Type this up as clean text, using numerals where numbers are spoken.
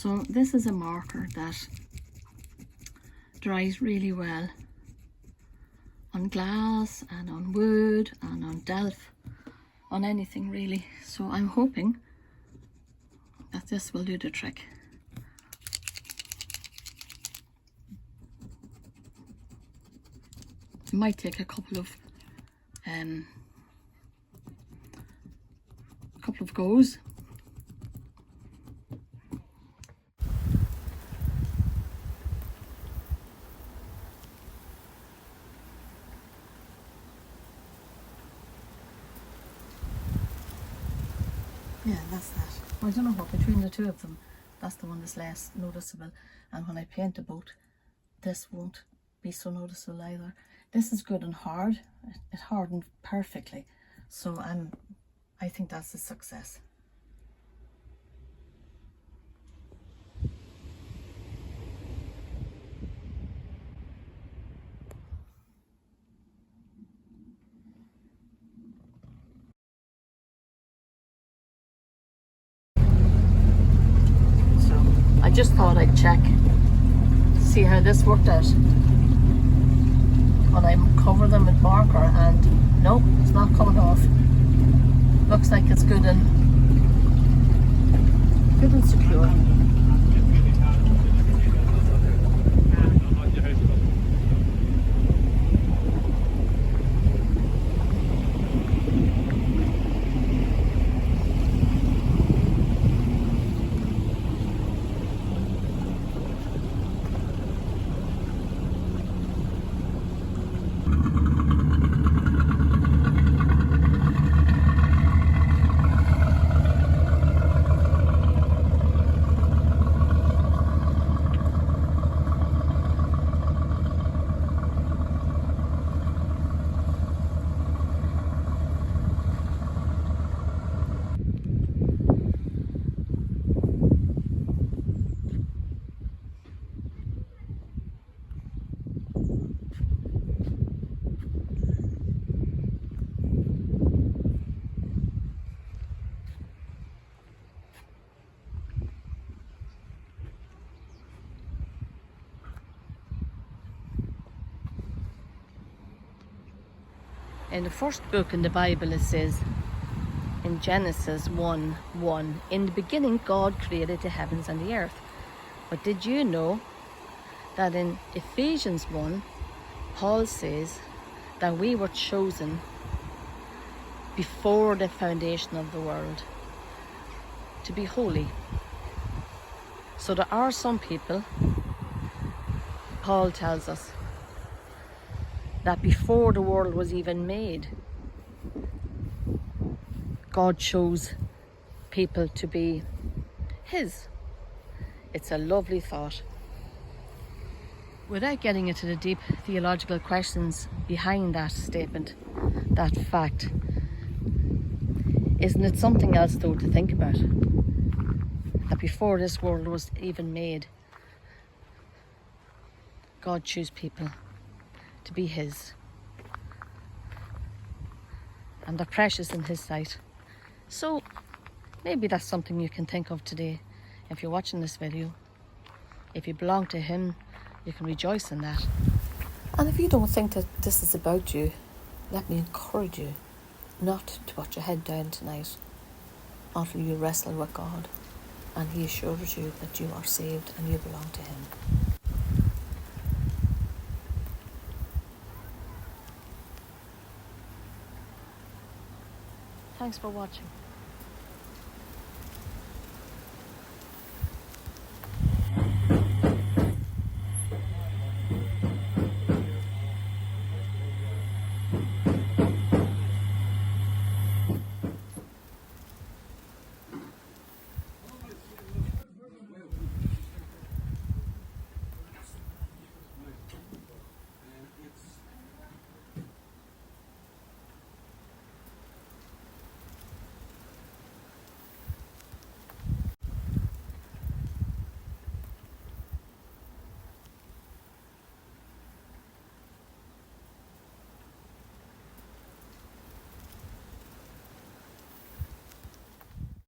So this is a marker that dries really well on glass and on wood and on delf, on anything really. So I'm hoping that this will do the trick. It might take a couple of goes. Yeah, that's that. I don't know what, between the two of them, that's the one that's less noticeable. And when I paint the boat, this won't be so noticeable either. This is good and hard. It hardened perfectly. So I think that's a success. So I just thought I'd check, see how this worked out. When I cover them with marker, and nope, it's not coming off. Looks like it's good and secure. In the first book in the Bible, it says in Genesis 1:1, in the beginning God created the heavens and the earth. But did you know that in Ephesians 1, Paul says that we were chosen before the foundation of the world to be holy? So there are some people, Paul tells us, that before the world was even made, God chose people to be his. It's a lovely thought. Without getting into the deep theological questions behind that statement, that fact, isn't it something else though to think about? That before this world was even made, God chose people to be his, and they're precious in his sight. So maybe that's something you can think of today if you're watching this video. If you belong to him, you can rejoice in that. And if you don't think that this is about you, let me encourage you not to put your head down tonight until you wrestle with God and he assures you that you are saved and you belong to him. Thanks for watching.